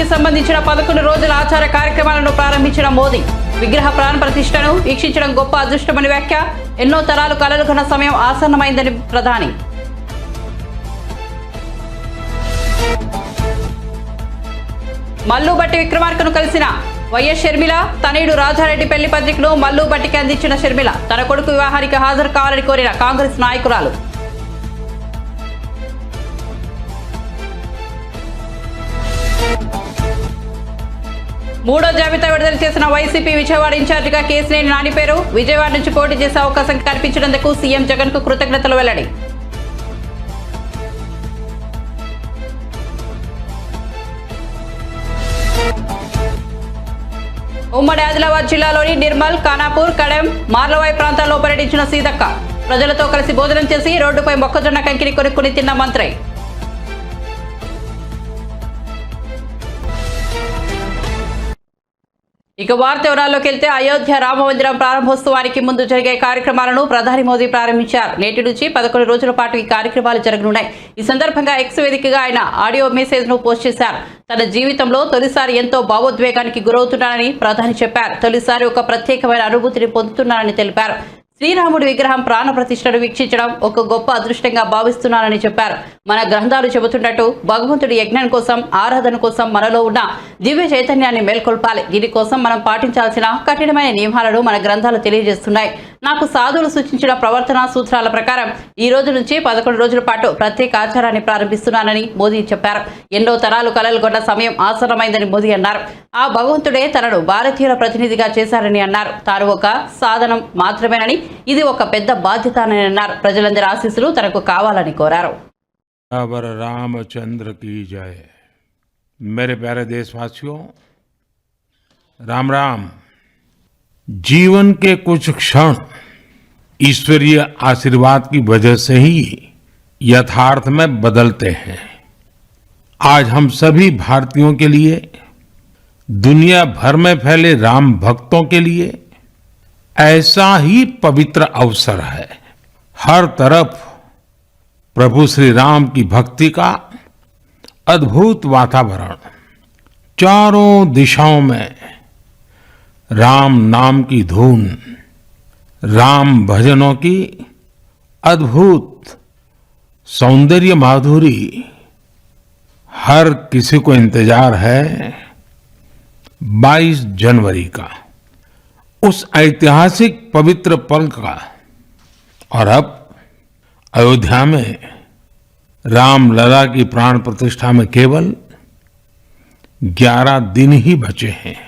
కి సంబంధించిన 11 రోజుల ఆచార కార్యక్రమాలను ప్రారంభించిన మోదీ విగ్రహ ప్రాణ ప్రతిష్టను వీక్షించడం గొప్ప అదృష్టమని వ్యాఖ్య. ఎన్నో తరాలు కలలు కన్న సమయం ఆసన్నమైందని ప్రధాని. మల్లు భట్టి విక్రమార్కను కలిసిన వైఎస్ షర్మిల. తనయుడు రాజారెడ్డి పెళ్లి పత్రికను మల్లు భట్టికి అందించిన షర్మిల తన కొడుకు వివాహానికి హాజరు కావాలని కోరిన కాంగ్రెస్ నాయకురాలు. మూడో జాబితా విడుదల చేసిన వైసీపీ విజయవాడ ఇన్ఛార్జిగా కేశినేని నాని పేరు. విజయవాడ నుంచి పోటీ చేసే అవకాశం కల్పించినందుకు సీఎం జగన్ కు కృతజ్ఞతలు వెల్లడి. ఉమ్మడి ఆదిలాబాద్ జిల్లాలోని నిర్మల్, ఖానాపూర్, కడెం, మార్లవాయి ప్రాంతాల్లో పర్యటించిన సీతక్క. ప్రజలతో కలిసి భోజనం చేసి రోడ్డుపై మొక్కజొన్న కంకిని కొనుక్కుని తిన్న మంత్రి. ఇక వార్త వివరాల్లోకి వెళ్తే అయోధ్య రామ మందిరం ప్రారంభోత్సవానికి ముందు జరిగే కార్యక్రమాలను ప్రధాని మోదీ ప్రారంభించారు. నేటి నుంచి 11 రోజుల పాటు ఈ కార్యక్రమాలు జరగనున్నాయి. ఈ సందర్భంగా ఎక్స్ వేదికగా ఆయన ఆడియో మెసేజ్ ను పోస్ట్ చేశారు. తన జీవితంలో తొలిసారి ఎంతో భావోద్వేగానికి గురవుతున్నానని ప్రధాని చెప్పారు. తొలిసారి ఒక ప్రత్యేకమైన అనుభూతిని పొందుతున్నానని తెలిపారు. శ్రీరాముడి విగ్రహం ప్రాణ ప్రతిష్టను వీక్షించడం ఒక గొప్ప అదృష్టంగా భావిస్తున్నానని చెప్పారు. మన గ్రంథాలు చెబుతున్నట్టు భగవంతుడి యజ్ఞం కోసం, ఆరాధన కోసం మనలో ఉన్న దివ్య చైతన్యాన్ని మేల్కొల్పాలి. దీనికోసం మనం పాటించాల్సిన కఠినమైన నియమాలను మన గ్రంథాలు తెలియజేస్తున్నాయి. నాకు సాధువులు సూచించిన ప్రవర్తన సూత్రాల ప్రకారం ఈ రోజు నుంచి 11 రోజుల పాటు ప్రత్యేక ఆచారాన్ని ప్రారంభిస్తున్నానని మోదీ చెప్పారు. ఎన్నో తరాలు కలలు కొన్న సమయం ఆసన్నమైందని మోదీ అన్నారు. ఆ భగవంతుడే తనను భారతీయుల ప్రతినిధిగా చేశారని అన్నారు. తాను ఒక సాధనం మాత్రమేనని, ఇది ఒక పెద్ద బాధ్యత అని అన్నారు. ప్రజలందరి ఆశీస్సులు తనకు కావాలని కోరారు. रामचंद्र की जय। मेरे प्यारे देशवासियों, राम राम। जीवन के कुछ क्षण ईश्वरीय आशीर्वाद की वजह से ही यथार्थ में बदलते हैं। आज हम सभी भारतीयों के लिए, दुनिया भर में फैले राम भक्तों के लिए ऐसा ही पवित्र अवसर है। हर तरफ प्रभु श्री राम की भक्ति का अद्भुत वातावरण, चारों दिशाओं में राम नाम की धुन, राम भजनों की अद्भुत सौंदर्य माधुरी। हर किसी को इंतजार है 22 जनवरी का, उस ऐतिहासिक पवित्र पल का। और अब अयोध्या में रामलला की प्राण प्रतिष्ठा में केवल 11 दिन ही बचे हैं।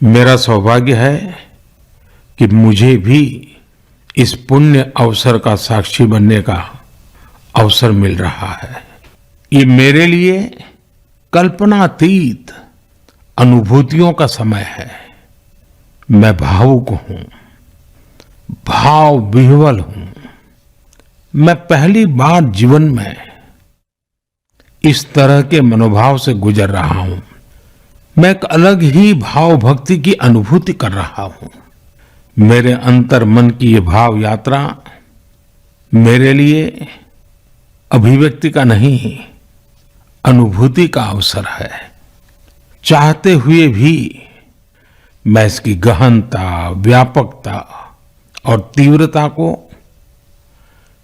मेरा सौभाग्य है कि मुझे भी इस पुण्य अवसर का साक्षी बनने का अवसर मिल रहा है। ये मेरे लिए कल्पनातीत अनुभूतियों का समय है। मैं भावुक हूं, भाव विह्वल हूं। मैं पहली बार जीवन में इस तरह के मनोभाव से गुजर रहा हूं। मैं एक अलग ही भाव भक्ति की अनुभूति कर रहा हूं। मेरे अंतर मन की ये भाव यात्रा मेरे लिए अभिव्यक्ति का नहीं, अनुभूति का अवसर है। चाहते हुए भी मैं इसकी गहनता, व्यापकता और तीव्रता को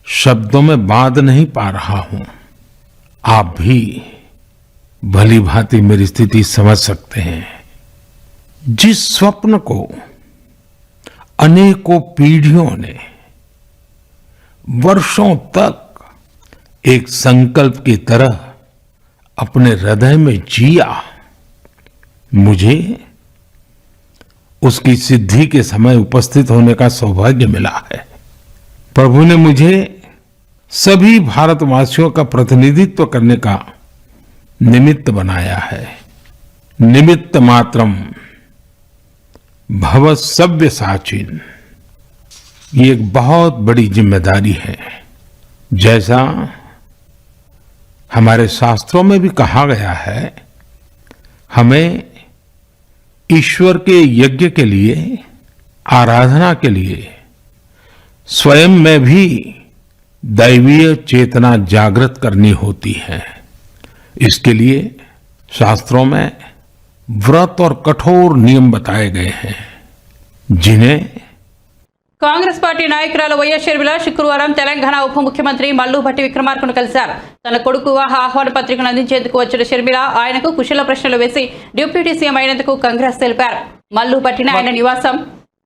शब्दों में बांध नहीं पा रहा हूं। आप भी भली भांति मेरी स्थिति समझ सकते हैं। जिस स्वप्न को अनेकों पीढ़ियों ने वर्षों तक एक संकल्प की तरह अपने हृदय में जिया, मुझे उसकी सिद्धि के समय उपस्थित होने का सौभाग्य मिला है। प्रभु ने मुझे सभी भारतवासियों का प्रतिनिधित्व करने का निमित्त बनाया है। निमित्त मात्रम भव सव्य साचिन। ये एक बहुत बड़ी जिम्मेदारी है। जैसा हमारे शास्त्रों में भी कहा गया है, हमें ईश्वर के यज्ञ के लिए, आराधना के लिए स्वयं में भी दैवीय चेतना जागृत करनी होती है। इसके लिए शास्त्रों में व्रत और कठोर नियम बताए गए हैं जिन्हें కాంగ్రెస్ పార్టీ నాయకురాలు వైఎస్ షర్మిల శుక్రవారం తెలంగాణ ఉప ముఖ్యమంత్రి మల్లు భట్టి విక్రమార్కను కలిశారు. తన కొడుకు వివాహ ఆహ్వాన పత్రికను అందించేందుకు వచ్చిన షర్మిల ఆయనకు కుశల ప్రశ్నలు వేసి డిప్యూటీ సీఎం అయినందుకు కాంగ్రెస్ తెలిపారు. మల్లు భట్టిని ఆయన నివాసం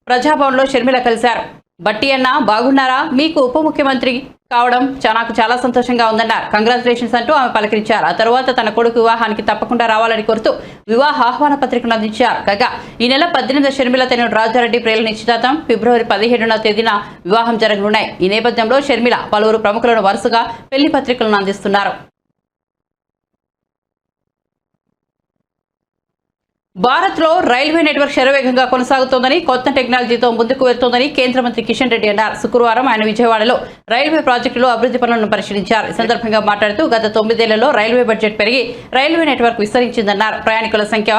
ప్రజాభవన్లో షర్మిల కలిశారు. భట్టి అన్న బాగున్నారా, మీకు ఉప ముఖ్యమంత్రి కావడం నాకు చాలా సంతోషంగా ఉందన్నారు. కంగ్రాచులేషన్స్ అంటూ ఆమె పలకరించారు. ఆ తర్వాత తన కొడుకు వివాహానికి తప్పకుండా రావాలని కోరుతూ వివాహ ఆహ్వాన పత్రికను అందించారు. కాగా ఈ నెల 18 షర్మిల తన రాజారెడ్డి ప్రియుల నిశ్చితార్థం, ఫిబ్రవరి 17వ తేదీన వివాహం జరగనున్నాయి. ఈ నేపథ్యంలో షర్మిల పలువురు ప్రముఖులను వరుసగా పెళ్లి పత్రికలను అందిస్తున్నారు. భారత్లో రైల్వే నెట్వర్క్ శరవేగంగా కొనసాగుతోందని, కొత్త టెక్నాలజీతో ముందుకు వెళ్తోందని కేంద్ర మంత్రి కిషన్ రెడ్డి అన్నారు. శుక్రవారం ఆయన విజయవాడలో రైల్వే ప్రాజెక్టులో అభివృద్ధి పనులను పరిశీలించారు. ఈ సందర్భంగా మాట్లాడుతూ గత 9 ఏళ్లలో రైల్వే బడ్జెట్ పెరిగి రైల్వే నెట్వర్క్ విస్తరించిందన్నారు. ప్రయాణికుల సంఖ్య,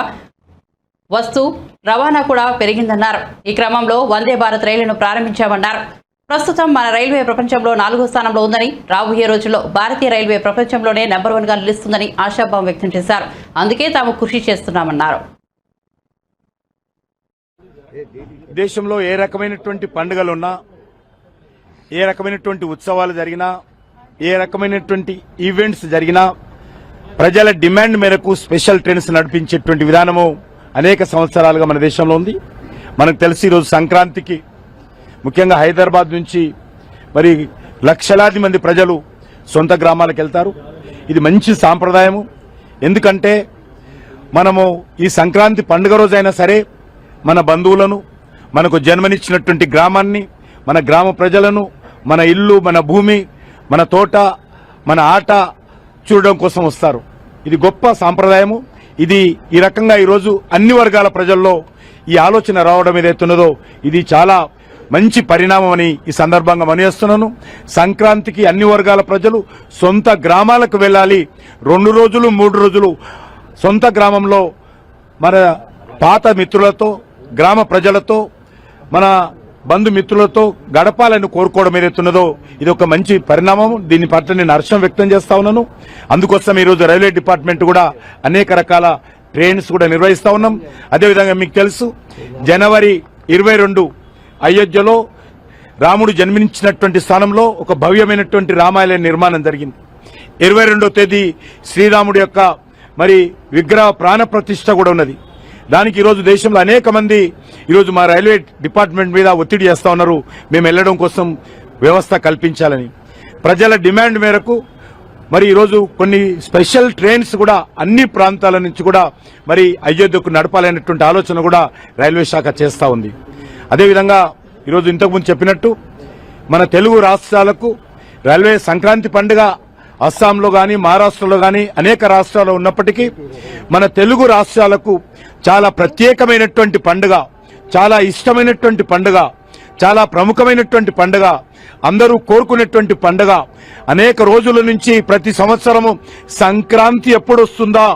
వస్తు రవాణా కూడా పెరిగిందన్నారు. ఈ క్రమంలో వందే భారత్ రైలును ప్రారంభించామన్నారు. ప్రస్తుతం మన రైల్వే ప్రపంచంలో 4వ స్థానంలో ఉందని, రాబోయే రోజుల్లో భారతీయ రైల్వే ప్రపంచంలోనే నెంబర్ 1గా నిలుస్తుందని ఆశాభావం వ్యక్తం చేశారు. అందుకే తాము కృషి చేస్తున్నామన్నారు. దేశంలో ఏ రకమైనటువంటి పండుగలున్నా, ఏ రకమైనటువంటి ఉత్సవాలు జరిగినా, ఏ రకమైనటువంటి ఈవెంట్స్ జరిగినా ప్రజల డిమాండ్ మేరకు స్పెషల్ ట్రైన్స్ నడిపించేటువంటి విధానము అనేక సంవత్సరాలుగా మన దేశంలో ఉంది. మనకు తెలిసి ఈరోజు సంక్రాంతికి ముఖ్యంగా హైదరాబాద్ నుంచి మరి లక్షలాది మంది ప్రజలు సొంత గ్రామాలకు వెళ్తారు. ఇది మంచి సాంప్రదాయము. ఎందుకంటే మనము ఈ సంక్రాంతి పండుగ రోజైనా సరే మన బంధువులను, మనకు జన్మనిచ్చినటువంటి గ్రామాన్ని, మన గ్రామ ప్రజలను, మన ఇల్లు, మన భూమి, మన తోట, మన ఆట చూడడం కోసం వస్తారు. ఇది గొప్ప సాంప్రదాయము. ఇది ఈ రకంగా ఈరోజు అన్ని వర్గాల ప్రజల్లో ఈ ఆలోచన రావడం ఏదైతున్నదో ఇది చాలా మంచి పరిణామం అని ఈ సందర్భంగా మనయేస్తున్నాను. సంక్రాంతికి అన్ని వర్గాల ప్రజలు సొంత గ్రామాలకు వెళ్ళాలి. 2 రోజులు 3 రోజులు సొంత గ్రామంలో మన పాత మిత్రులతో, గ్రామ ప్రజలతో, మన బంధుమిత్రులతో గడపాలని కోరుకోవడం ఏదైతున్నదో ఇది ఒక మంచి పరిణామం. దీని పట్ల నేను హర్షం వ్యక్తం చేస్తా ఉన్నాను. అందుకోసం ఈరోజు రైల్వే డిపార్ట్మెంట్ కూడా అనేక రకాల ట్రైన్స్ కూడా నిర్వహిస్తా ఉన్నాం. అదేవిధంగా మీకు తెలుసు, జనవరి 22 అయోధ్యలో రాముడు జన్మించినటువంటి స్థానంలో ఒక భవ్యమైనటువంటి రామాలయ నిర్మాణం జరిగింది. 22వ తేదీ శ్రీరాముడి యొక్క మరి విగ్రహ ప్రాణ ప్రతిష్ఠ కూడా ఉన్నది. దానికి ఈరోజు దేశంలో అనేక మంది ఈరోజు మా రైల్వే డిపార్ట్మెంట్ మీద ఒత్తిడి చేస్తా ఉన్నారు, మేము వెళ్లడం కోసం వ్యవస్థ కల్పించాలని. ప్రజల డిమాండ్ మేరకు మరి ఈరోజు కొన్ని స్పెషల్ ట్రైన్స్ కూడా అన్ని ప్రాంతాల నుంచి కూడా మరి అయోధ్యకు నడపాలనేటువంటి ఆలోచన కూడా రైల్వే శాఖ చేస్తా ఉంది. అదేవిధంగా ఈరోజు ఇంతకుముందు చెప్పినట్టు మన తెలుగు రాష్ట్రాలకు రైల్వే సంక్రాంతి పండుగ అస్సాంలో గాని, మహారాష్ట్రలో గాని అనేక రాష్ట్రాల్లో ఉన్నప్పటికీ మన తెలుగు రాష్ట్రాలకు చాలా ప్రత్యేకమైనటువంటి పండుగ, చాలా ఇష్టమైనటువంటి పండుగ, చాలా ప్రముఖమైనటువంటి పండుగ, అందరూ కోరుకునేటువంటి పండుగ. అనేక రోజుల నుంచి ప్రతి సంవత్సరము సంక్రాంతి ఎప్పుడు వస్తుందా,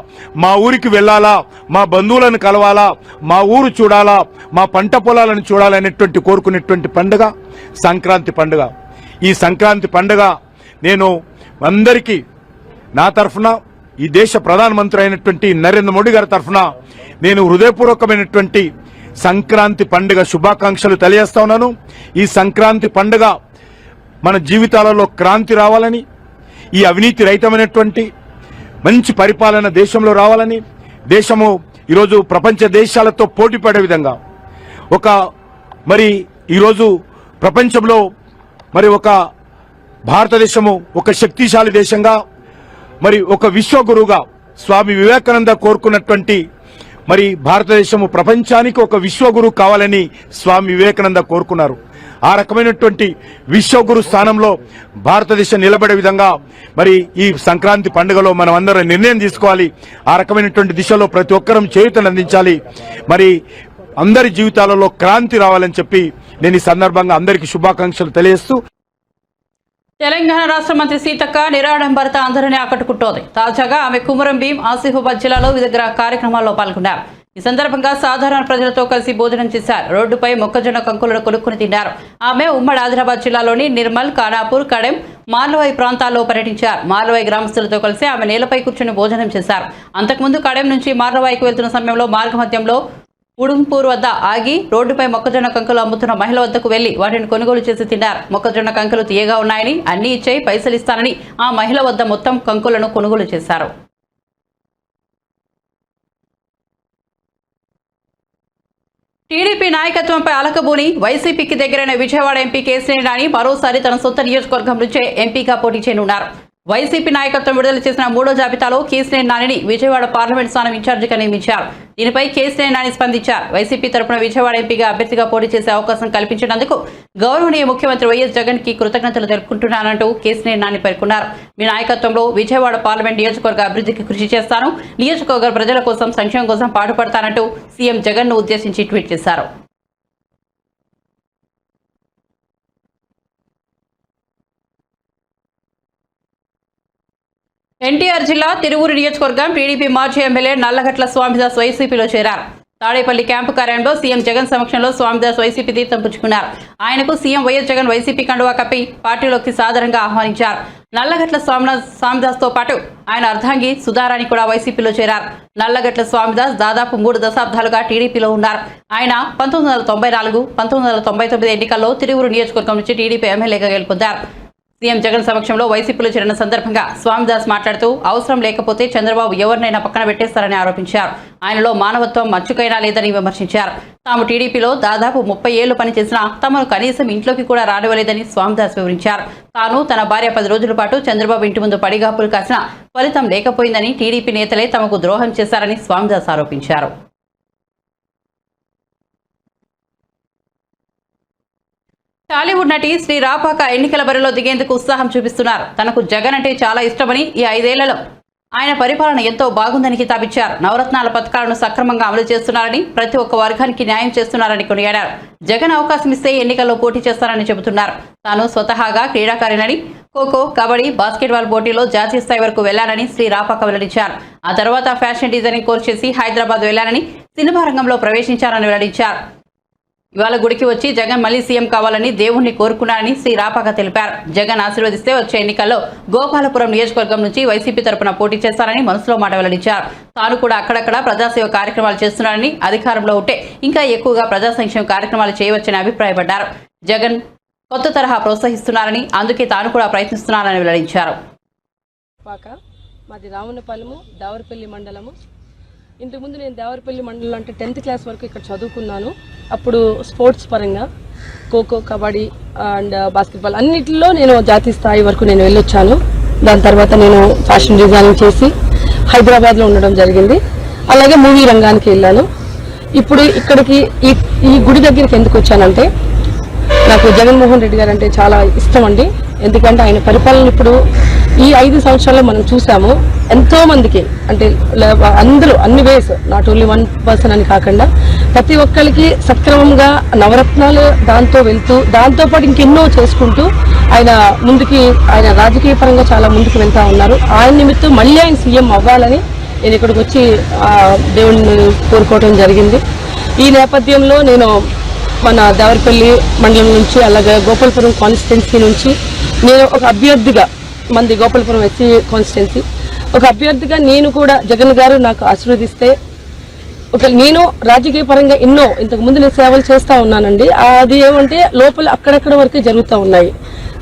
మా ఊరికి వెళ్లాలా, మా బంధువులను కలవాలా, మా ఊరు చూడాలా, మా పంట పొలాలను చూడాలనేటువంటి కోరుకునేటువంటి పండుగ సంక్రాంతి పండుగ. ఈ సంక్రాంతి పండుగ నేను అందరికీ నా తరఫున, ఈ దేశ ప్రధానమంత్రి అయినటువంటి నరేంద్ర మోడీ గారి తరఫున నేను హృదయపూర్వకమైనటువంటి సంక్రాంతి పండుగ శుభాకాంక్షలు తెలియజేస్తా ఉన్నాను. ఈ సంక్రాంతి పండుగ మన జీవితాలలో క్రాంతి రావాలని, ఈ అవినీతి రహితమైనటువంటి మంచి పరిపాలన దేశంలో రావాలని, దేశము ఈరోజు ప్రపంచ దేశాలతో పోటీ పడే విధంగా మరి ఈరోజు ప్రపంచంలో మరి భారతదేశము ఒక శక్తిశాలి దేశంగా, మరి ఒక విశ్వగురువుగా స్వామి వివేకానంద కోరుకున్నటువంటి మరి భారతదేశము ప్రపంచానికి ఒక విశ్వగురువు కావాలని స్వామి వివేకానంద కోరుకున్నారు. ఆ రకమైనటువంటి విశ్వగురు స్థానంలో భారతదేశం నిలబడే విధంగా మరి ఈ సంక్రాంతి పండుగలో మనం అందరం నిర్ణయం తీసుకోవాలి. ఆ రకమైనటువంటి దిశలో ప్రతి ఒక్కరం చేయూతను అందించాలి. మరి అందరి జీవితాలలో క్రాంతి రావాలని చెప్పి నేను ఈ సందర్భంగా అందరికీ శుభాకాంక్షలు తెలియజేస్తూ, తెలంగాణ రాష్ట్ర మంత్రి సీతక్క నిరాడంబరత అందరినీ ఆకట్టుకుంటోంది. తాజాగా ఆమె కుమరం భీం, ఆసిఫాబాద్ జిల్లాలో వివిధ కార్యక్రమాల్లో పాల్గొన్నారు. ఈ సందర్భంగా సాధారణ ప్రజలతో కలిసి భోజనం చేశారు. రోడ్డుపై మొక్కజొన్న కంకులను కొనుక్కుని తిన్నారు. ఆమె ఉమ్మడి ఆదిలాబాద్ జిల్లాలోని నిర్మల్, ఖానాపూర్, కడెం, మార్లవాయి ప్రాంతాల్లో పర్యటించారు. మార్లవాయి గ్రామస్తులతో కలిసి ఆమె నేలపై కూర్చొని భోజనం చేశారు. అంతకుముందు కడెం నుంచి మార్లవాయికి వెళ్తున్న సమయంలో మార్గమధ్యంలో ఉడుంపూర్ వద్ద ఆగి రోడ్డుపై మొక్కజొన్న కంకులు అమ్ముతున్న మహిళ వద్దకు వెళ్లి వాటిని కొనుగోలు చేసి తిన్నారు. మొక్కజొన్న కంకులు తీయగా ఉన్నాయని, అన్ని ఇచ్చేయి పైసలు ఇస్తానని ఆ మహిళ వద్ద మొత్తం కంకులను కొనుగోలు చేశారు. టీడీపీ నాయకత్వంపై అలకబూని వైసీపీకి దగ్గరైన విజయవాడ ఎంపీ కేశినేని నాని మరోసారి తన సొంత నియోజకవర్గం నుంచే ఎంపీగా పోటీ చేయనున్నారు. వైసీపీ నాయకత్వం విడుదల చేసిన 3వ జాబితాలో కేశినేని నానిని విజయవాడ పార్లమెంట్ స్థానం ఇన్ఛార్జిగా నియమించారు. దీనిపై కేశినేని నాని స్పందించారు. వైసీపీ తరపున విజయవాడ ఎంపీగా అభ్యర్థిగా పోటీ చేసే అవకాశం కల్పించినందుకు గౌరవనీయ ముఖ్యమంత్రి వైఎస్ జగన్ కి కృతజ్ఞతలు తెలుపుకుంటున్నానంటూ కేశినేని నాని పేర్కొన్నారు. మీ నాయకత్వంలో విజయవాడ పార్లమెంట్ నియోజకవర్గ అభివృద్ధికి కృషి చేస్తాను, నియోజకవర్గ ప్రజల కోసం సంక్షేమం కోసం పాటుపడతానంటూ సీఎం జగన్ ను ఉద్దేశించి ట్వీట్ చేశారు. ఎన్టీఆర్ జిల్లా తిరువూరు నియోజకవర్గం టీడీపీ మాజీ ఎమ్మెల్యే నల్లగట్ల స్వామిదాస్ వైసీపీలో చేరారు. తాడేపల్లి క్యాంపు కార్యాలయంలో సీఎం జగన్ సమక్షంలో స్వామిదాస్ వైసీపీ తీర్థం పుచ్చుకున్నారు. ఆయనకు సీఎం వైఎస్ జగన్ వైసీపీ కండువా కప్పి పార్టీలోకి సాదరంగా ఆహ్వానించారు. నల్లగట్ల స్వామిదాస్ తో పాటు ఆయన అర్ధాంగి సుధారాణి కూడా వైసీపీలో చేరారు. నల్లగట్ల స్వామిదాస్ దాదాపు 3 దశాబ్దాలుగా టీడీపీలో ఉన్నారు. ఆయన 1994, 1999 ఎన్నికల్లో తిరువూరు నియోజకవర్గం నుంచి టీడీపీ ఎమ్మెల్యేగా గెలుపొందారు. సీఎం జగన్ సమక్షంలో వైసీపీలో చేరిన సందర్భంగా స్వామిదాస్ మాట్లాడుతూ అవసరం లేకపోతే చంద్రబాబు ఎవరినైనా పక్కన పెట్టేస్తారని ఆరోపించారు. ఆయనలో మానవత్వం మచ్చుకైనా లేదని విమర్శించారు. తాము టీడీపీలో దాదాపు 30 ఏళ్లు పనిచేసినా తమను కనీసం ఇంట్లోకి కూడా రానివ్వలేదని స్వామిదాస్ వివరించారు. తాను తన భార్య 10 రోజుల పాటు చంద్రబాబు ఇంటి ముందు పడిగాపులు కాసిన ఫలితం లేకపోయిందని, టీడీపీ నేతలే తమకు ద్రోహం చేశారని స్వామిదాస్ ఆరోపించారు. టాలీవుడ్ నటి శ్రీ రాపాక ఎన్నికల బరిలో దిగేందుకు ఉత్సాహం చూపిస్తున్నారు. తనకు జగన్ అంటే చాలా ఇష్టమని, ఈ 5 ఏళ్లలో ఆయన పరిపాలన ఎంతో బాగుందని కితాబిచ్చారు. నవరత్నాల పథకాలను సక్రమంగా అమలు చేస్తున్నారని, ప్రతి ఒక్క వర్గానికి న్యాయం చేస్తున్నారని కొనియాడారు. జగన్ అవకాశం ఇస్తే ఎన్నికల్లో పోటీ చేస్తారని చెబుతున్నారు. తాను స్వతహాగా క్రీడాకారిణని, ఖోఖో, కబడ్డీ, బాస్కెట్బాల్ పోటీలో జాతీయ స్థాయి వరకు వెళ్లానని శ్రీ రాపాక వెల్లడించారు. ఆ తర్వాత ఫ్యాషన్ డిజైనింగ్ కోర్సు చేసి హైదరాబాద్ వెళ్లానని, సినిమా రంగంలో ప్రవేశించారని వెల్లడించారు. ఇవాళ గుడికి వచ్చి జగన్ మళ్లీ సీఎం కావాలని దేవుణ్ణి కోరుకున్నారని శ్రీ రాపాక తెలిపారు. జగన్ ఆశీర్వదిస్తే వచ్చే ఎన్నికల్లో గోపాలపురం నియోజకవర్గం నుంచి వైసీపీ తరపున పోటీ చేస్తారని మనసులో మాట వెల్లడించారు. తాను కూడా అక్కడక్కడ ప్రజాసేవ కార్యక్రమాలు చేస్తున్నారని, అధికారంలో ఉంటే ఇంకా ఎక్కువగా ప్రజా సంక్షేమ కార్యక్రమాలు చేయవచ్చని అభిప్రాయపడ్డారు. జగన్ కొత్త తరహా ప్రోత్సహిస్తున్నారని, అందుకే తాను కూడా ప్రయత్నిస్తున్నారని వెల్లడించారు. మాది రామన్నపాలెము, దావరపల్లి మండలము. ఇంతకుముందు నేను దేవరపల్లి మండలం అంటే 10th క్లాస్ వరకు ఇక్కడ చదువుకున్నాను. అప్పుడు స్పోర్ట్స్ పరంగా ఖోఖో, కబడ్డీ అండ్ బాస్కెట్బాల్ అన్నిటిలో నేను జాతీయ స్థాయి వరకు నేను వెళ్ళొచ్చాను. దాని తర్వాత నేను ఫ్యాషన్ డిజైనింగ్ చేసి హైదరాబాద్లో ఉండడం జరిగింది. అలాగే మూవీ రంగానికి వెళ్ళాను. ఇప్పుడు ఇక్కడికి ఈ గుడి దగ్గరికి ఎందుకు వచ్చానంటే, నాకు జగన్మోహన్ రెడ్డి గారు అంటే చాలా ఇష్టం అండి. ఎందుకంటే ఆయన పరిపాలన ఇప్పుడు ఈ 5 సంవత్సరాల్లో మనం చూసాము. ఎంతో మందికి అంటే అందరూ అన్ని వేస్, నాట్ ఓన్లీ 1 పర్సన్ అని కాకుండా ప్రతి ఒక్కరికి సక్రమంగా నవరత్నాలు దాంతో వెళ్తూ, దాంతోపాటు ఇంకెన్నో చేసుకుంటూ ఆయన రాజకీయ పరంగా చాలా ముందుకు వెళ్తా ఉన్నారు. ఆయన నిమిత్తం మళ్ళీ ఆయన సీఎం అవ్వాలని నేను ఇక్కడికి వచ్చి దేవుడిని కోరుకోవడం జరిగింది. ఈ నేపథ్యంలో నేను మన దేవరపల్లి మండలం నుంచి, అలాగే గోపాలపురం కాన్స్టిట్యున్సీ నుంచి నేను ఒక అభ్యర్థిగా, మంది గోపాలపురం ఎస్సీ కాన్స్టిట్యున్సీ, ఒక అభ్యర్థిగా నేను కూడా జగన్ గారు నాకు ఆశీర్వదిస్తే, నేను రాజకీయ పరంగా ఇంతకు ముందు నేను సేవలు చేస్తూ ఉన్నానండి. అది ఏమంటే లోపల అక్కడక్కడ వరకే జరుగుతూ ఉన్నాయి.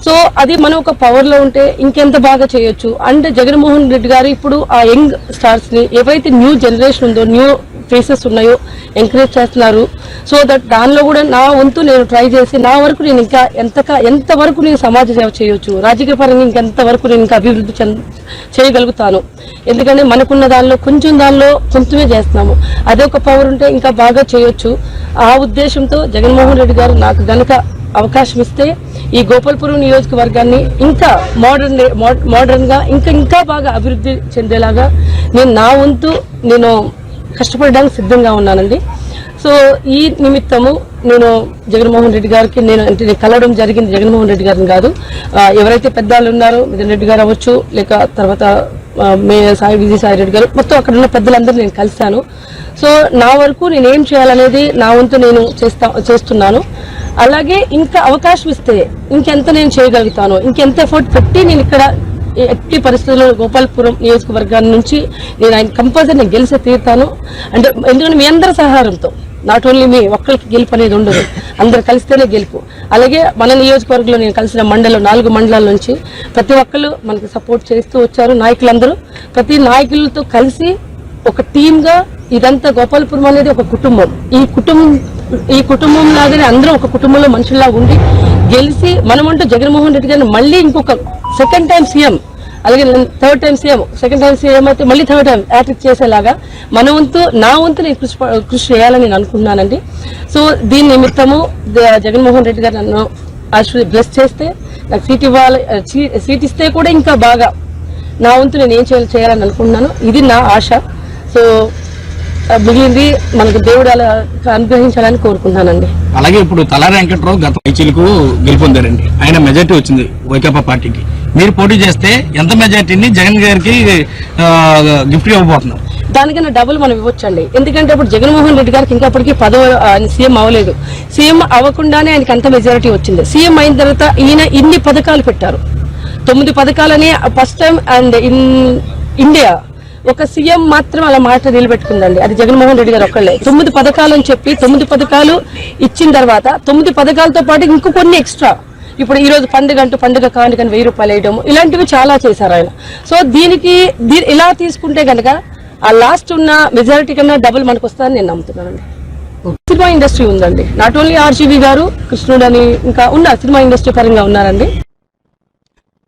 సో అది మనం ఒక పవర్లో ఉంటే ఇంకెంత బాగా చేయొచ్చు అంటే, జగన్మోహన్ రెడ్డి గారు ఇప్పుడు ఆ యంగ్ స్టార్స్ని, ఏవైతే న్యూ జనరేషన్ ఉందో, న్యూ ఫేసెస్ ఉన్నాయో ఎంకరేజ్ చేస్తున్నారు. సో దట్ దానిలో కూడా నా వంతు నేను ట్రై చేసి, నా వరకు నేను ఇంకా ఎంతవరకు నేను సమాజ సేవ చేయొచ్చు, రాజకీయ పరంగా ఇంకెంతవరకు నేను ఇంకా అభివృద్ధి చేయగలుగుతాను. ఎందుకంటే మనకున్న దానిలో కొంచెమే చేస్తున్నాము. అదే ఒక పవర్ ఉంటే ఇంకా బాగా చేయొచ్చు. ఆ ఉద్దేశంతో జగన్మోహన్ రెడ్డి గారు నాకు గనక అవకాశం ఇస్తే ఈ గోపాలపురం నియోజకవర్గాన్ని ఇంకా మోడర్న్ గా ఇంకా బాగా అభివృద్ధి చెందేలాగా నా వంతు నేను కష్టపడడానికి సిద్ధంగా ఉన్నానండి. సో ఈ నిమిత్తము నేను జగన్మోహన్ రెడ్డి గారికి నేను కలవడం జరిగింది. జగన్మోహన్ రెడ్డి గారిని కాదు, ఎవరైతే పెద్దవాళ్ళు ఉన్నారో మిథున్ రెడ్డి గారు అవ్వచ్చు, లేక తర్వాత విజయసాయి రెడ్డి గారు, మొత్తం అక్కడ ఉన్న పెద్దలందరూ నేను కలిశాను. సో నా వరకు నేనేం చేయాలనేది నా వంతు నేను చేస్తున్నాను. అలాగే ఇంకా అవకాశం ఇస్తే ఇంకెంత నేను చేయగలుగుతాను, ఇంకెంత ఎఫర్ట్ పెట్టి నేను ఇక్కడ ఎట్టి పరిస్థితుల్లో గోపాలపురం నియోజకవర్గాన్ని నుంచి నేను ఆయన కంపల్సరీ నేను గెలిచి తీరుతాను. అంటే ఎందుకంటే మీ అందరి సహారంతో, నాట్ ఓన్లీ మీ ఒక్కరికి గెలుపు అనేది ఉండదు, అందరు కలిస్తేనే గెలుపు. అలాగే మన నియోజకవర్గంలో నేను కలిసిన 4 మండలాల నుంచి ప్రతి ఒక్కరు మనకి సపోర్ట్ చేస్తూ వచ్చారు. నాయకులందరూ ప్రతి నాయకులతో కలిసి ఒక టీమ్గా ఇదంతా గోపాలపురం అనేది ఒక కుటుంబం. ఈ కుటుంబం లాగానే అందరూ ఒక కుటుంబంలో మనుషుల్లా ఉండి గెలిచి మనమంటూ జగన్మోహన్ రెడ్డి గారిని మళ్ళీ ఇంకొక సెకండ్ టైం సీఎం, అలాగే third time CM, second time CM అయితే మళ్ళీ థర్డ్ టైం యాట్రిక్ చేసేలాగా నా వంతు నేను కృషి చేయాలని నేను అనుకున్నానండి. సో దీని నిమిత్తము జగన్మోహన్ రెడ్డి గారు నన్ను బ్లెస్ చేస్తే నాకు సీట్ ఇస్తే కూడా ఇంకా బాగా నా వంతు నేను ఏం చేయాలని అనుకుంటున్నాను. ఇది నా ఆశ. సో మిగిలింది మనకు దేవుడు అలా అనుగ్రహించాలని కోరుకుంటున్నానండి. అలాగే ఇప్పుడు తలారి వెంకట్రావు గత ఐచీలకు గెలుపొందారండి. ఆయన మెజార్టీ వచ్చింది వైకాపా పార్టీకి. మీరు పోటీ చేస్తే ఎంత మెజార్టీని జగన్ గారికి గిఫ్ట్ ఇవ్వబోతున్నారు? దానికన్నా డబుల్ మనం ఇవ్వచ్చండి. ఎందుకంటే ఇప్పుడు జగన్మోహన్ రెడ్డి గారికి ఇంకా అప్పటికి సీఎం అవ్వలేదు. సీఎం అవ్వకుండానే ఆయనకి అంత మెజారిటీ వచ్చింది. సీఎం అయిన తర్వాత ఈయన ఇన్ని పథకాలు పెట్టారు, 9 పథకాలని first time and in India ఒక సీఎం మాత్రం అలా మాట నిలబెట్టుకుందండి. అది జగన్మోహన్ రెడ్డి గారు ఒక్కళ్ళే. 9 పథకాలు అని చెప్పి 9 పథకాలు ఇచ్చిన తర్వాత 9 పథకాలతో పాటు ఇంకో కొన్ని ఎక్స్ట్రా, ఇప్పుడు ఈ రోజు పండుగ కానుకని 1000 రూపాయలు వేయడం, ఇలాంటివి చాలా చేశారు ఆయన. సో దీనికి ఇలా తీసుకుంటే కనుక ఆ లాస్ట్ ఉన్న మెజారిటీ కన్నా డబుల్ మనకు వస్తుందని నేను నమ్ముతున్నానండి. సినిమా ఇండస్ట్రీ ఉందండి, నాట్ ఓన్లీ ఆర్జీవి గారు, కృష్ణుడు అని ఇంకా ఉన్న సినిమా ఇండస్ట్రీ పరంగా ఉన్నారండి.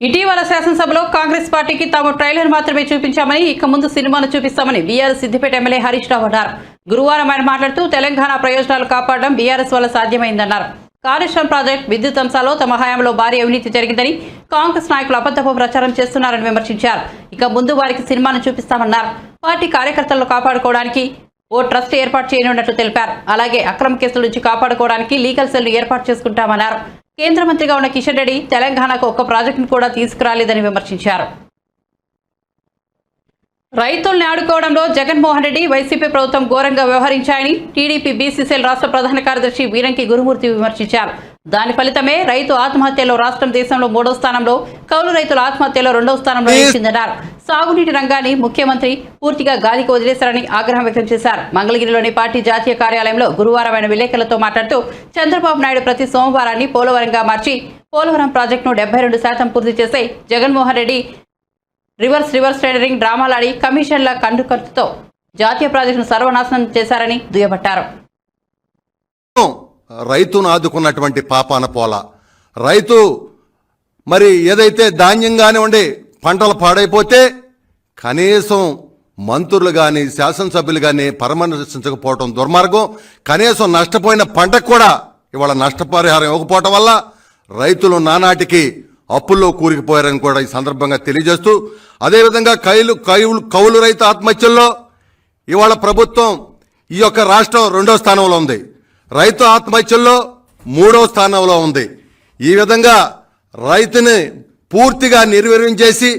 ఇటీవల శాసనసభలో కాంగ్రెస్ పార్టీకి తాము ట్రైలర్ మాత్రమే చూపించామని, ఇక ముందు సినిమాను చూపిస్తామని బీఆర్ఎస్ సిద్దిపేట ఎమ్మెల్యే హరీష్ రావు అన్నారు. గురువారం ఆయన మాట్లాడుతూ తెలంగాణ ప్రయోజనాలు కాపాడడం బీఆర్ఎస్ వల్ల సాధ్యమైందన్నారు. కాళేశ్వరం ప్రాజెక్టు విద్యుత్ అంశాల్లో తమ హయాంలో భారీ అవినీతి జరిగిందని కాంగ్రెస్ నాయకులు అబద్ధపు ప్రచారం చేస్తున్నారని విమర్శించారు. ఇక ముందు వారికి సినిమాను చూపిస్తామన్నారు. పార్టీ కార్యకర్తలను కాపాడుకోవడానికి ఓ ట్రస్ట్ ఏర్పాటు చేయనున్నట్లు తెలిపారు. అలాగే అక్రమ కేసుల నుంచి కాపాడుకోవడానికి లీగల్ సెల్ను ఏర్పాటు చేసుకుంటామన్నారు. కేంద్ర మంత్రిగా ఉన్న కిషన్ రెడ్డి తెలంగాణకు ఒక్క ప్రాజెక్టును కూడా తీసుకురాలేదని విమర్శించారు. రైతుల్ని ఆడుకోవడంలో జగన్మోహన్ రెడ్డి, వైసీపీ ప్రభుత్వం ఘోరంగా వ్యవహరించాయని టీడీపీ బీసీసీఎల్ రాష్ట్ర ప్రధాన కార్యదర్శి వీరంకి గురుమూర్తి విమర్శించారు. దాని ఫలితమే రైతు ఆత్మహత్యలో రాష్ట్రం దేశంలో 3వ స్థానంలో, కౌలు రైతుల ఆత్మహత్యలో 2వ స్థానంలో నిలిచిందన్నారు. సాగునీటి రంగాన్ని ముఖ్యమంత్రి పూర్తిగా గాలికి వదిలేశారని ఆగ్రహం వ్యక్తం చేశారు. మంగళగిరిలోని పార్టీ జాతీయ కార్యాలయంలో గురువారం ఆయన విలేకరులతో మాట్లాడుతూ చంద్రబాబు నాయుడు ప్రతి సోమవారాన్ని పోలవరంగా మార్చి పోలవరం ప్రాజెక్టును 72% పూర్తి చేసే జగన్మోహన్ రెడ్డి రివర్స్ టెండరింగ్ డ్రామాలాడి కమిషన్ల కండుకర్తతో జాతీయ ప్రాజెక్టును సర్వనాశనం చేశారని దుయ్యబట్టారు. రైతును ఆదుకున్నటువంటి పాపాన పోల రైతు మరి ఏదైతే ధాన్యం కానివ్వండి పంటలు పాడైపోతే కనీసం మంత్రులు కానీ శాసనసభ్యులు కానీ పరామర్శించకపోవడం దుర్మార్గం. కనీసం నష్టపోయిన పంటకు కూడా ఇవాళ నష్టపరిహారం ఇవ్వకపోవటం వల్ల రైతులు నానాటికి అప్పుల్లో కూరుకుపోయారని కూడా ఈ సందర్భంగా తెలియజేస్తూ, అదేవిధంగా కౌలు రైతు ఆత్మహత్యల్లో ఇవాళ ప్రభుత్వం ఈ యొక్క రాష్ట్రం 2వ స్థానంలో ఉంది, రైతు ఆత్మహత్యల్లో 3వ స్థానంలో ఉంది. ఈ విధంగా రైతుని పూర్తిగా నిర్వీర్యం చేసి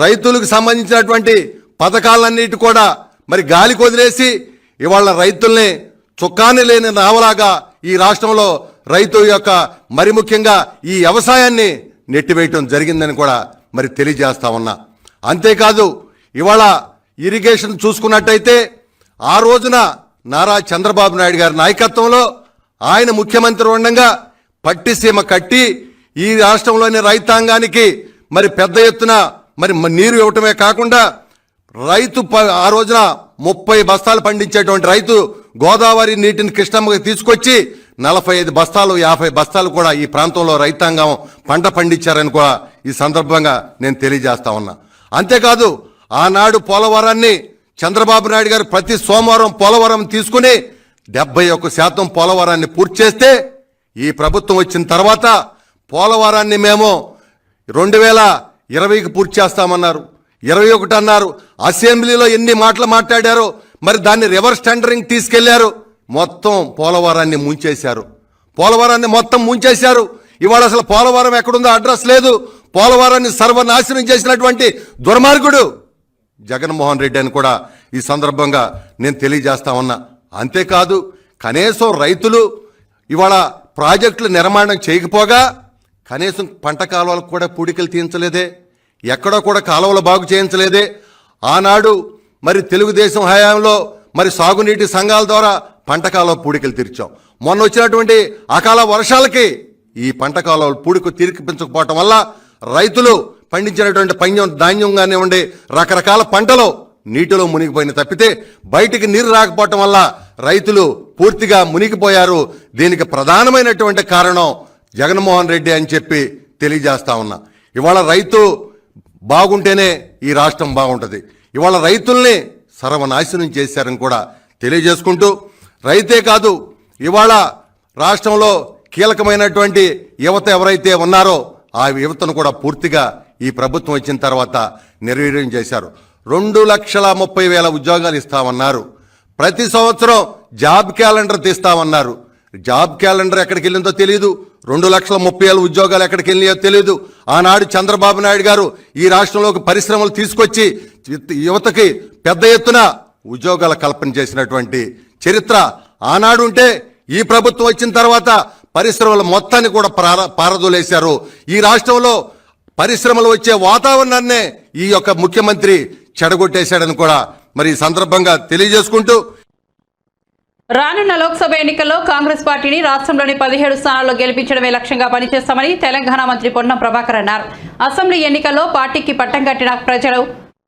రైతులకు సంబంధించినటువంటి పథకాలన్నిటి కూడా మరి గాలికి వదిలేసి ఇవాళ రైతుల్ని చుక్కాని లేని నావలాగా ఈ రాష్ట్రంలో రైతు యొక్క మరి ముఖ్యంగా ఈ వ్యవసాయాన్ని నెట్టివేయటం జరిగిందని కూడా మరి తెలియజేస్తా ఉన్నా. అంతేకాదు ఇవాళ ఇరిగేషన్ చూసుకున్నట్టయితే ఆ రోజున నారా చంద్రబాబు నాయుడు గారి నాయకత్వంలో ఆయన ముఖ్యమంత్రి ఉండగా పట్టిసీమ కట్టి ఈ రాష్ట్రంలోని రైతాంగానికి మరి పెద్ద ఎత్తున మరి నీరు ఇవ్వటమే కాకుండా రైతు ఆ రోజున 30 బస్తాలు పండించేటువంటి రైతు గోదావరి నీటిని కృష్ణమ్మకి తీసుకొచ్చి 45 బస్తాలు 50 బస్తాలు కూడా ఈ ప్రాంతంలో రైతాంగం పంట పండించారని కూడా ఈ సందర్భంగా నేను తెలియజేస్తా ఉన్నా. అంతేకాదు ఆనాడు పోలవరాన్ని చంద్రబాబు నాయుడు గారు ప్రతి సోమవారం పోలవరం తీసుకుని 71% పోలవరాన్ని పూర్తి చేస్తే ఈ ప్రభుత్వం వచ్చిన తర్వాత పోలవరాన్ని మేము 2020కి పూర్తి చేస్తామన్నారు, 21 అన్నారు. అసెంబ్లీలో ఎన్ని మాటలు మాట్లాడారో మరి దాన్ని రివర్స్ టెండరింగ్ తీసుకెళ్లారు, మొత్తం పోలవరాన్ని ముంచేశారు. పోలవరాన్ని మొత్తం ముంచేశారు. ఇవాళ అసలు పోలవరం ఎక్కడుందో అడ్రస్ లేదు. పోలవరాన్ని సర్వనాశనం చేసినటువంటి దుర్మార్గుడు జగన్మోహన్ రెడ్డి అని కూడా ఈ సందర్భంగా నేను తెలియజేస్తా ఉన్నా. అంతేకాదు కనీసం రైతులు ఇవాళ ప్రాజెక్టులు నిర్మాణం చేయకపోగా కనీసం పంట కాలువలకు కూడా పూడికలు తీయించలేదే, ఎక్కడో కూడా కాలువలు బాగు చేయించలేదే. ఆనాడు మరి తెలుగుదేశం హయాంలో మరి సాగునీటి సంఘాల ద్వారా పంట కాలువ పూడికలు తీర్చాం. మొన్న వచ్చినటువంటి అకాల వర్షాలకి ఈ పంట కాలువలు పూడిక తీర్పించకపోవటం వల్ల రైతులు పండించినటువంటి ధాన్యం కానివ్వండి, రకరకాల పంటలు నీటిలో మునిగిపోయిన తప్పితే బయటికి నీరు రాకపోవటం వల్ల రైతులు పూర్తిగా మునిగిపోయారు. దీనికి ప్రధానమైనటువంటి కారణం జగన్మోహన్ రెడ్డి అని చెప్పి తెలియజేస్తా ఉన్నా. ఇవాళ రైతు బాగుంటేనే ఈ రాష్ట్రం బాగుంటుంది. ఇవాళ రైతుల్ని సర్వనాశనం చేశారని కూడా తెలియజేసుకుంటూ, రైతే కాదు ఇవాళ రాష్ట్రంలో కీలకమైనటువంటి యువత ఎవరైతే ఉన్నారో ఆ యువతను కూడా పూర్తిగా ఈ ప్రభుత్వం వచ్చిన తర్వాత నిర్వీర్యం చేశారు. 2,30,000 ఉద్యోగాలు ఇస్తామన్నారు. ప్రతి సంవత్సరం జాబ్ క్యాలెండర్ తీస్తామన్నారు. జాబ్ క్యాలెండర్ ఎక్కడికి వెళ్ళిందో తెలియదు. 2,30,000 ఉద్యోగాలు ఎక్కడికి వెళ్ళినాయో తెలియదు. ఆనాడు చంద్రబాబు నాయుడు గారు ఈ రాష్ట్రంలోకి పరిశ్రమలు తీసుకొచ్చి యువతకి పెద్ద ఎత్తున ఉద్యోగాల కల్పన చేసినటువంటి చరిత్ర ఆనాడు ఉంటే, ఈ ప్రభుత్వం వచ్చిన తర్వాత పరిశ్రమల మొత్తాన్ని కూడా పారదోలేశారు. ఈ రాష్ట్రంలో పరిశ్రమలు వచ్చే వాతావరణాన్నే ఈ యొక్క ముఖ్యమంత్రి చెడగొట్టేశాడని కూడా మరి ఈ సందర్భంగా తెలియజేసుకుంటూ, రానున్న లోక్సభ ఎన్నికల్లో కాంగ్రెస్ పార్టీని రాష్ట్రంలోని 17 స్థానాల్లో గెలిపించడమే లక్ష్యంగా పనిచేస్తామని తెలంగాణ మంత్రి పొన్నం ప్రభాకర్ అన్నారు. అసెంబ్లీ ఎన్నికల్లో పార్టీకి పట్టం కట్టిన ప్రజలు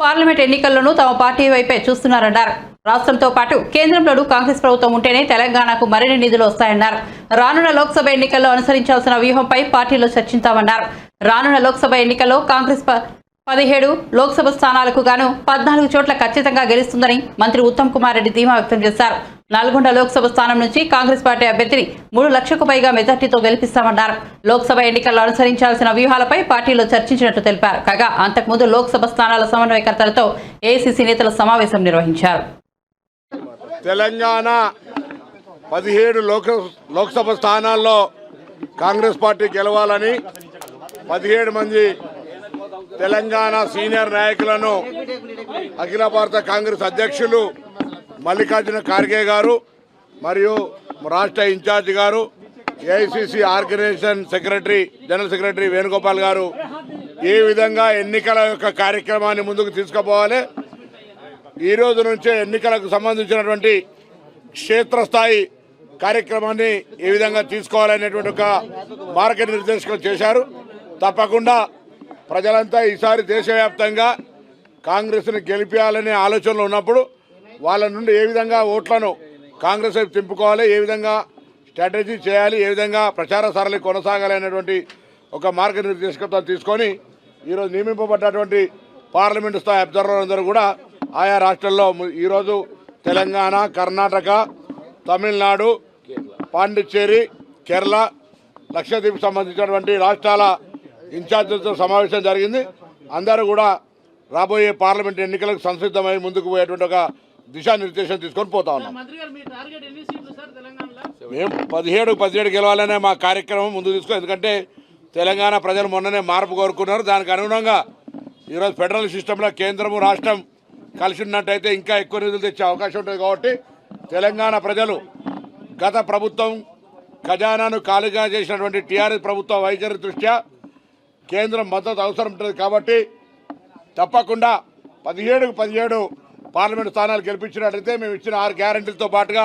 పార్లమెంట్ ఎన్నికల్లోనూ తమ పార్టీ వైపే చూస్తున్నారన్నారు. రాష్ట్రంతో పాటు కేంద్రంలోనూ కాంగ్రెస్ ప్రభుత్వం ఉంటేనే తెలంగాణకు మరిన్ని నిధులు వస్తాయన్నారు. రానున్న లోక్సభ ఎన్నికల్లో అనుసరించాల్సిన వ్యూహంపై పార్టీలో చర్చించామన్నారు. రానున్న లోక్సభ ఎన్నికల్లో కాంగ్రెస్ 17 లోక్సభ స్థానాలకు గాను 14 చోట్ల ఖచ్చితంగా గెలుస్తుందని మంత్రి ఉత్తమ్ కుమార్ రెడ్డి ధీమా వ్యక్తం చేశారు. నల్గొండ లోక్సభ స్థానం నుంచి కాంగ్రెస్ పార్టీ అభ్యర్థిని 3 లక్షలకు పైగా మెజార్టీతో గెలిపిస్తామన్నారు. లోక్సభ ఎన్నికల్లో అనుసరించాల్సిన వ్యూహాలపై పార్టీలో చర్చించినట్టు తెలిపారు. కాగా అంతకుముందు లోక్సభ స్థానాల సమన్వయకర్తలతో ఏఐసీసీ నేతల సమావేశం నిర్వహించారు. తెలంగాణ 17 లోక్సభ స్థానాల్లో కాంగ్రెస్ పార్టీ గెలవాలని 17 మంది తెలంగాణ సీనియర్ నాయకులను అఖిల భారత కాంగ్రెస్ అధ్యక్షులు మల్లికార్జున ఖార్గే గారు మరియు రాష్ట్ర ఇన్ఛార్జి గారు, AICC organisation secretary general secretary Venugopal గారు ఏ విధంగా ఎన్నికల యొక్క కార్యక్రమాన్ని ముందుకు తీసుకుపోవాలి, ఈ రోజు నుంచే ఎన్నికలకు సంబంధించినటువంటి క్షేత్రస్థాయి కార్యక్రమాన్ని ఏ విధంగా తీసుకోవాలనేటువంటి ఒక మార్గనిర్దేశకం చేశారు. తప్పకుండా ప్రజలంతా ఈసారి దేశవ్యాప్తంగా కాంగ్రెస్ని గెలిపించాలనే ఆలోచనలో ఉన్నప్పుడు వాళ్ళ నుండి ఏ విధంగా ఓట్లను కాంగ్రెస్ వైపు తింపుకోవాలి, ఏ విధంగా స్ట్రాటజీ చేయాలి, ఏ విధంగా ప్రచార సరళి కొనసాగాలి అనేటువంటి ఒక మార్గనిర్దేశకత్వం తీసుకొని ఈరోజు నియమింపబడ్డటువంటి పార్లమెంటు స్థాయి అబ్జర్వర్ అందరూ కూడా ఆయా రాష్ట్రాల్లో ఈరోజు తెలంగాణ, కర్ణాటక, తమిళనాడు, పాండిచ్చేరి, కేరళ, లక్షద్వీప్ సంబంధించినటువంటి రాష్ట్రాల ఇన్ఛార్జీలతో సమావేశం జరిగింది. అందరూ కూడా రాబోయే పార్లమెంట్ ఎన్నికలకు సంసిద్ధమై ముందుకు పోయేటువంటి ఒక దిశానిర్దేశం తీసుకొని పోతా ఉన్నాం. మేము 17 గెలవాలనే మా కార్యక్రమం ముందుకు తీసుకో. ఎందుకంటే తెలంగాణ ప్రజలు మొన్ననే మార్పు కోరుకున్నారు. దానికి అనుగుణంగా ఈరోజు ఫెడరల్ సిస్టంలో కేంద్రము రాష్ట్రం కలిసి ఉన్నట్టయితే ఇంకా ఎక్కువ నిధులు తెచ్చే అవకాశం ఉంటుంది. కాబట్టి తెలంగాణ ప్రజలు గత ప్రభుత్వం ఖజానాను ఖాళీగా చేసినటువంటి టీఆర్ఎస్ ప్రభుత్వ వైఖరి దృష్ట్యా కేంద్రం మద్దతు అవసరం ఉంటుంది. కాబట్టి తప్పకుండా 17 పార్లమెంటు స్థానాలు గెలిపించినట్లయితే మేము ఇచ్చిన 6 గ్యారంటీలతో పాటుగా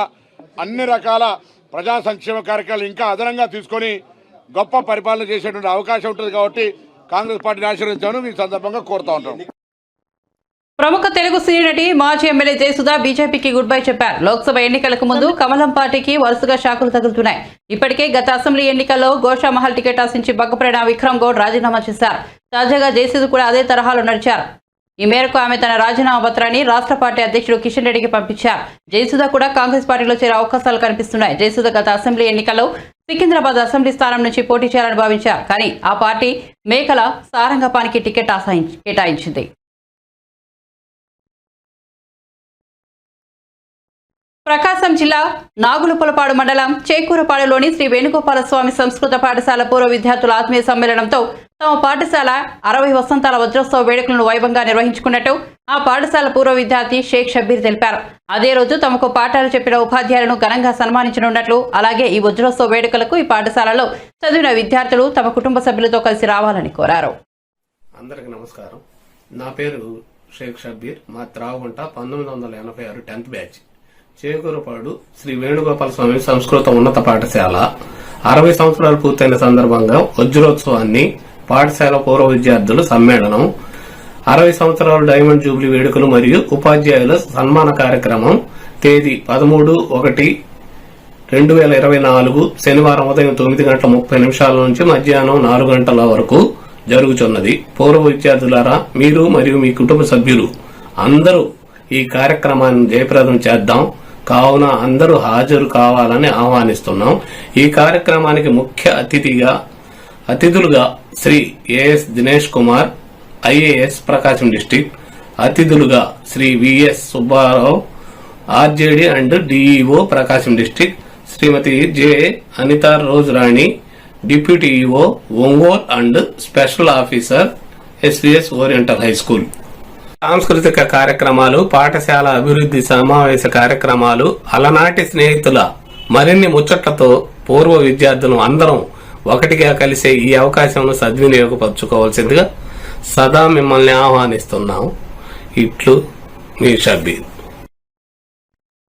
అన్ని రకాల ప్రజా సంక్షేమ కార్యక్రమాలు ఇంకా అదనంగా తీసుకొని గొప్ప పరిపాలన చేసేటువంటి అవకాశం ఉంటుంది. కాబట్టి కాంగ్రెస్ పార్టీని ఆశీర్వదించాను ఈ సందర్భంగా కోరుతా ఉంటాం. ప్రముఖ తెలుగు సినీ నటి మాజీ ఎమ్మెల్యే జయసుధా బీజేపీకి గుడ్ బై చెప్పారు. లోక్సభ ఎన్నికలకు ముందు కమలం పార్టీకి వరుసగా షాకులు తగులుతున్నాయి. ఇప్పటికే గత అసెంబ్లీ ఎన్నికల్లో గోషామహల్ టికెట్ ఆశించి బగ్గపడిన విక్రమ్ గౌడ్ రాజీనామా చేశారు. తాజాగా జయసుధ కూడా అదే తరహాలో నడిచారు. ఈ మేరకు ఆమె తన రాజీనామా పత్రాన్ని రాష్ట్ర పార్టీ అధ్యక్షుడు కిషన్ రెడ్డికి పంపించారు. జయసుధ కూడా కాంగ్రెస్ పార్టీలో చేరే అవకాశాలు కనిపిస్తున్నాయి. జయసుధ గత అసెంబ్లీ ఎన్నికల్లో సికింద్రాబాద్ అసెంబ్లీ స్థానం నుంచి పోటీ చేయాలని భావించారు. కానీ ఆ పార్టీ మేకల సారంగపానికి టికెట్ కేటాయించింది. ప్రకాశం జిల్లా నాగులుపులపాడు మండలం చేకూరపాడులోని శ్రీ వేణుగోపాల స్వామి సంస్కృత పాఠశాల పూర్వ విద్యార్థుల ఆత్మీయ సమ్మేళనంతో తమ పాఠశాల 60 వసంతాల వజ్రోత్సవ వేడుకలను వైభవంగా నిర్వహించుకున్నట్టు ఆ పాఠశాల పూర్వ విద్యార్థి షేక్ షబ్బీర్ తెలిపారు. అదే రోజు తమకు పాఠాలు చెప్పిన ఉపాధ్యాయులను ఘనంగా సన్మానించనున్నట్లు, అలాగే ఈ వజ్రోత్సవ వేడుకలకు ఈ పాఠశాలలో చదివిన విద్యార్థులు తమ కుటుంబ సభ్యులతో కలిసి రావాలని కోరారు. అందరికి నమస్కారం. నా పేరు షేక్ షబ్బీర్. మా త్రాగుంట 1986 10th బ్యాచ్. చేకూరపాడు శ్రీ వేణుగోపాల స్వామి సంస్కృత ఉన్నత పాఠశాల 60 సంవత్సరాలు పూర్తయిన సందర్భంగా వజ్రోత్సవాన్ని, పాఠశాల పూర్వ విద్యార్థుల సమ్మేళనం, 60 సంవత్సరాలు డైమండ్ జూబ్లీ వేడుకలు మరియు ఉపాధ్యాయుల సన్మాన కార్యక్రమం తేదీ 13/1/2024 శనివారం ఉదయం 9:30 నుంచి మధ్యాహ్నం 4 గంటల వరకు జరుగుతున్నది. పూర్వ విద్యార్థులారా, మీరు మరియు మీ కుటుంబ సభ్యులు అందరూ ఈ కార్యక్రమాన్ని జయప్రదం చేద్దాం. కావున అందరూ హాజరు కావాలని ఆహ్వానిస్తున్నాం. ఈ కార్యక్రమానికి ముఖ్య అతిథులుగా Shri AS Dinesh Kumar, IAS, Prakasam district, అతిథులుగా Shri VS Subbarao, RJD and DEO, Prakasam district, Shrimati J Anita Rose Rani, deputy EO, Ongole and special officer, SVS oriental high school. సాంస్కృతిక కార్యక్రమాలు, పాఠశాల అభివృద్ధి సమావేశ కార్యక్రమాలు, అలనాటి స్నేహితుల మరిన్ని ముచ్చట్లతో పూర్వ విద్యార్థులు అందరం ఒకటిగా కలిసే ఈ అవకాశంను సద్వినియోగపరచుకోవాల్సిందిగా సదా మిమ్మల్ని ఆహ్వానిస్తున్నాం. ఇట్లు మీ షబ్బీర్.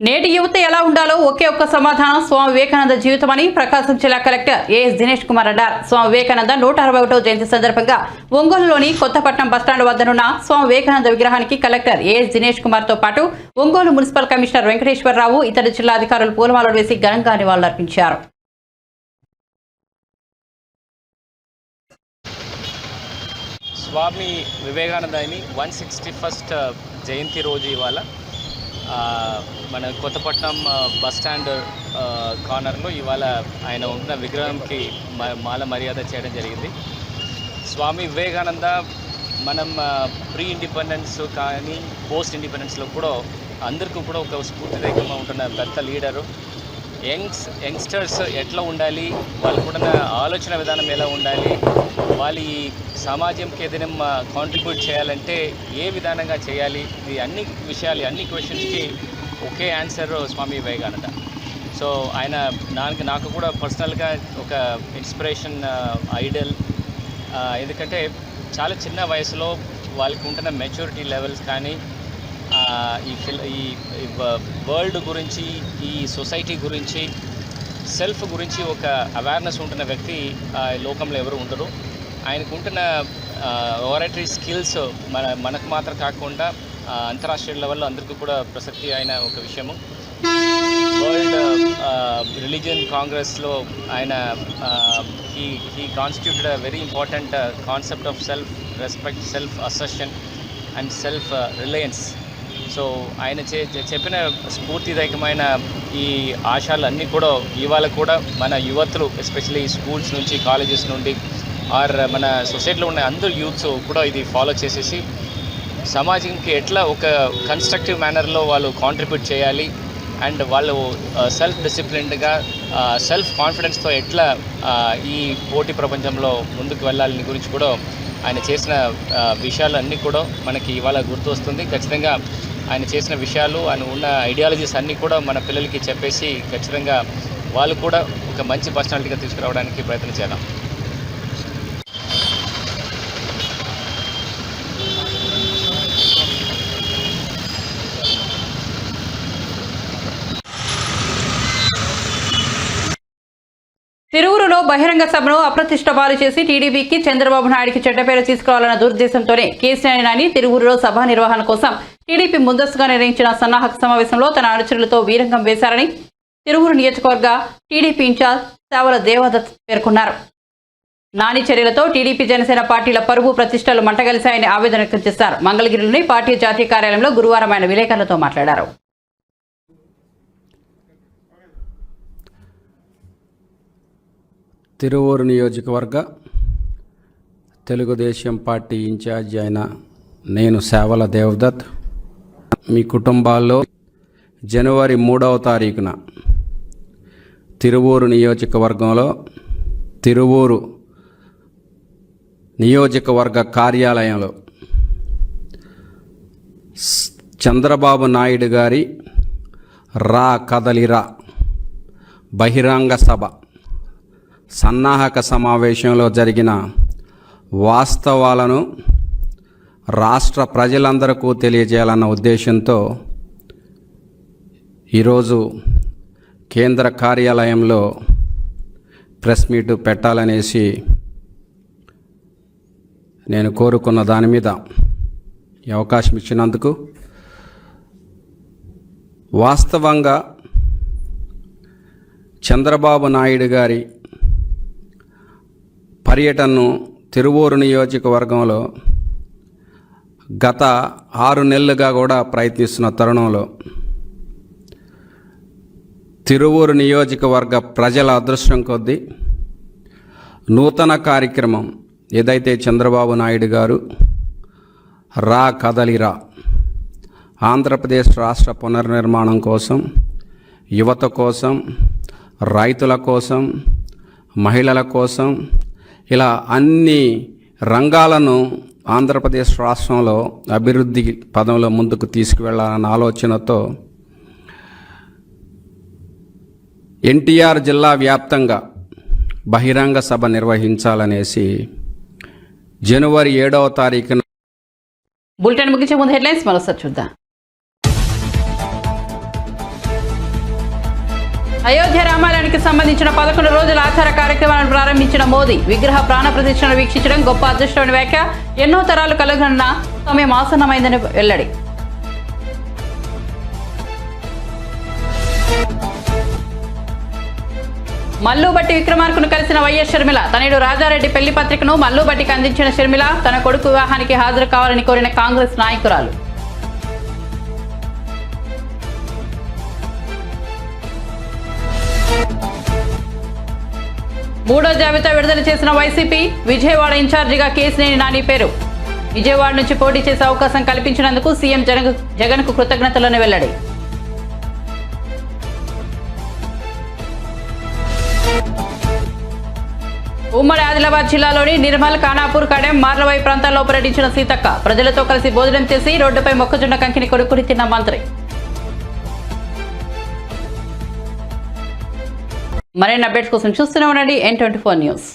నేటి యువత ఎలా ఉండాలో ఒకే ఒక్క సమాధానం స్వామి వివేకానంద జీవితమని ప్రకాశం జిల్లా కలెక్టర్ ఏఎస్ దినేష్ కుమార్ అన్నారు. స్వామి వివేకానంద 161వ జయంతి సందర్భంగా ఒంగోలులోని కొత్తపట్నం బస్టాండ్ వద్దనున్న స్వామి వివేకానంద విగ్రహానికి కలెక్టర్ ఏఎస్ దినేష్ కుమార్ తో పాటు ఒంగోలు మున్సిపల్ కమిషనర్ వెంకటేశ్వరరావు, ఇతర జిల్లా అధికారులు పూలమాలలు వేసి ఘనంగా నివాళులర్పించారు. స్వామి వివేకానందని 161st జయంతి రోజు ఇవాళ మన కొత్తపట్నం బస్టాండ్ కార్నర్లో ఇవాళ ఆయన ఉన్న విగ్రహంకి మాల మర్యాద చేయడం జరిగింది. స్వామి వివేకానంద మనం ప్రీ ఇండిపెండెన్స్ కానీ పోస్ట్ ఇండిపెండెన్స్లో కూడా అందరికీ కూడా ఒక స్ఫూర్తిదాయకంగా ఉంటున్న పెద్ద లీడరు. యంగ్స్టర్స్ ఎట్లా ఉండాలి, వాళ్ళు కూడా ఆలోచన విధానం ఎలా ఉండాలి, వాళ్ళు ఈ సమాజంకి ఏదైనా కాంట్రిబ్యూట్ చేయాలంటే ఏ విధానంగా చేయాలి, ఇది అన్ని విషయాలు, అన్ని క్వశ్చన్స్కి ఒకే ఆన్సర్ స్వామి వివేకానంద. సో ఆయన నాకు కూడా పర్సనల్గా ఒక ఇన్స్పిరేషన్, ఐడల్. ఎందుకంటే చాలా చిన్న వయసులో వాళ్ళకి ఉంటున్న మెచ్యూరిటీ లెవెల్స్ కానీ ఈ వరల్డ్ గురించి, ఈ సొసైటీ గురించి, సెల్ఫ్ గురించి ఒక అవేర్నెస్ ఉంటున్న వ్యక్తి లోకంలో ఎవరు ఉండరు. ఆయనకు ఉంటున్న ఓరటరీ స్కిల్స్ మనకు మాత్రం కాకుండా అంతర్రాష్ట్రీయ లెవెల్లో అందరికీ కూడా ప్రసక్తి అయిన ఒక విషయము. వరల్డ్ రిలీజియన్ కాంగ్రెస్లో ఆయన he constituted a very important concept of self respect, self assertion and self Reliance. So ఆయన చెప్పిన స్ఫూర్తిదాయకమైన ఈ ఆశయాలు అన్నీ కూడా ఇవాళ కూడా మన యువతులు, ఎస్పెషల్లీ స్కూల్స్ నుంచి, కాలేజెస్ నుండి, ఆర్ మన సొసైటీలో ఉన్న అందరూ యూత్స్ కూడా ఇది ఫాలో చేసేసి సమాజంకి ఎట్లా ఒక కన్స్ట్రక్టివ్ మేనర్లో వాళ్ళు కాంట్రిబ్యూట్ చేయాలి అండ్ వాళ్ళు సెల్ఫ్ డిసిప్లిన్డ్గా, సెల్ఫ్ కాన్ఫిడెన్స్తో ఎట్లా ఈ పోటీ ప్రపంచంలో ముందుకు వెళ్ళాలని గురించి కూడా ఆయన చేసిన విషయాలు అన్నీ కూడా మనకి ఇవాళ గుర్తు వస్తుంది. ఖచ్చితంగా ఆయన చేసిన విషయాలు, ఆయన ఉన్న ఐడియాలజీస్ అన్నీ కూడా మన పిల్లలకి చెప్పేసి ఖచ్చితంగా వాళ్ళు కూడా ఒక మంచి పర్సనాలిటీగా తీసుకురావడానికి ప్రయత్నం చేద్దాం. తిరువురులో బహిరంగ సభను అప్రతిష్ట పాలు చేసి టీడీపీకి, చంద్రబాబు నాయుడికి చెడ్డ పేరు తీసుకురావాలన్న దురుద్దేశంతోనే కేసీఆర్ నాని తిరువురులో సభ నిర్వహణ కోసం టీడీపీ ముందస్తుగా నిర్వహించిన సన్నాహక సమావేశంలో తన అనుచరులతో వీరంగం వేశారని తిరువురు నియోజకవర్గ టీడీపీ ఇన్ఛార్జ్ సేవల దేవదత్ పేర్కొన్నారు. నాని చర్యలతో టీడీపీ, జనసేన పార్టీల పరువు ప్రతిష్టలు మంటగలిశాయని ఆవేదన వ్యక్తం చేశారు. మంగళగిరిలోని పార్టీ జాతీయ కార్యాలయంలో గురువారం ఆయన విలేకరులతో మాట్లాడారు. తిరువూరు నియోజకవర్గ తెలుగుదేశం పార్టీ ఇన్ఛార్జి అయిన నేను సేవల దేవదత్ మీ కుటుంబాల్లో జనవరి 3వ తారీఖున తిరువూరు నియోజకవర్గంలో తిరువూరు నియోజకవర్గ కార్యాలయంలో చంద్రబాబు నాయుడు గారి రా కదలిరా బహిరంగ సభ సన్నాహక సమావేశంలో జరిగిన వాస్తవాలను రాష్ట్ర ప్రజలందరికీ తెలియజేయాలన్న ఉద్దేశంతో ఈరోజు కేంద్ర కార్యాలయంలో ప్రెస్ మీట్ పెట్టాలనేసి నేను కోరుకున్న దాని మీద ఈ అవకాశం ఇచ్చినందుకు వాస్తవంగా చంద్రబాబు నాయుడు గారి పర్యటనను తిరువూరు నియోజకవర్గంలో గత 6 నెలలుగా కూడా ప్రయత్నిస్తున్న తరుణంలో తిరువూరు నియోజకవర్గ ప్రజల అదృష్టం కొద్దీ నూతన కార్యక్రమం ఏదైతే చంద్రబాబు నాయుడు గారు రా కదలిరా ఆంధ్రప్రదేశ్ రాష్ట్ర పునర్నిర్మాణం కోసం, యువత కోసం, రైతుల కోసం, మహిళల కోసం, ఇలా అన్ని రంగాలను ఆంధ్రప్రదేశ్ రాష్ట్రంలో అభివృద్ధి పదంలో ముందుకు తీసుకువెళ్ళాలన్న ఆలోచనతో ఎన్టీఆర్ జిల్లా వ్యాప్తంగా బహిరంగ సభ నిర్వహించాలనేసి జనవరి 7వ తారీఖున బులెటిన్ ముగించే ముందు హెడ్లైన్స్ మరోసారి చూద్దాం. అయోధ్య రామాలయానికి సంబంధించిన 11 రోజుల ఆచార కార్యక్రమాలను ప్రారంభించిన మోదీ విగ్రహ ప్రాణ ప్రతిష్టను వీక్షించడం గొప్ప అదృష్టమైన వ్యాఖ్య. ఎన్నో తరాలు కలగనున్న సమయం ఆసన్నమైందని వెల్లడి. మల్లుబట్టి విక్రమార్కను కలిసిన వైఎస్ షర్మిల. తనయుడు రాజారెడ్డి పెళ్లి పత్రికను మల్లుబట్టికి అందించిన షర్మిల తన కొడుకు వివాహానికి హాజరు కావాలని కోరిన కాంగ్రెస్ నాయకురాలు. మూడో జాబితా విడుదల చేసిన వైసీపీ. విజయవాడ ఇన్ఛార్జిగా కేశినేని నాని పేరు. విజయవాడ నుంచి పోటీ చేసే అవకాశం కల్పించినందుకు సీఎం జగన్కు కృతజ్ఞతలను వెల్లడి. ఉమ్మడి ఆదిలాబాద్ జిల్లాలోని నిర్మల్, ఖానాపూర్, కడెం, మార్లవై ప్రాంతాల్లో పర్యటించిన సీతక్క. ప్రజలతో కలిసి భోజనం చేసి రోడ్డుపై మొక్కజొన్న కంకిని కొనుక్కుని తిన్న మంత్రి. మరిన్ని అప్డేట్స్ కోసం చూస్తూనే ఉండండి N24 న్యూస్.